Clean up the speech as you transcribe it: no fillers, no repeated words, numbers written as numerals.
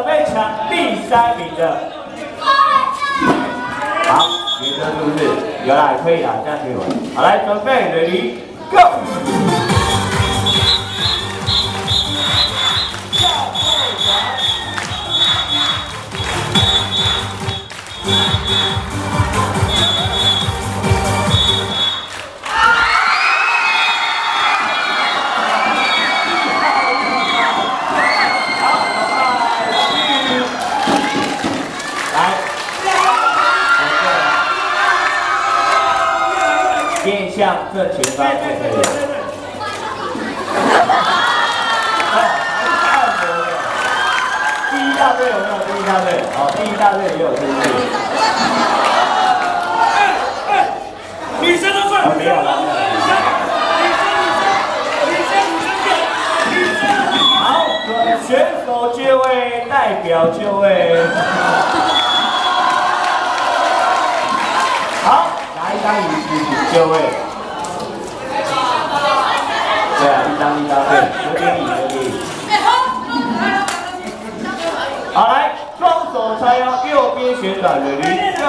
备抢第3名的。好，女生是不是？有啦，可以啦，这样可以玩。好，来，准备，ready go。 面向正前方就可以了。第一大队有没有？第一大队，好，第一大队也有出去。女生都算，没有了。好，选手就位，代表就位。好。 拿一张椅子请就位。对啊，一张，对，有点椅。好，来，双手叉腰，右边旋转，ready go。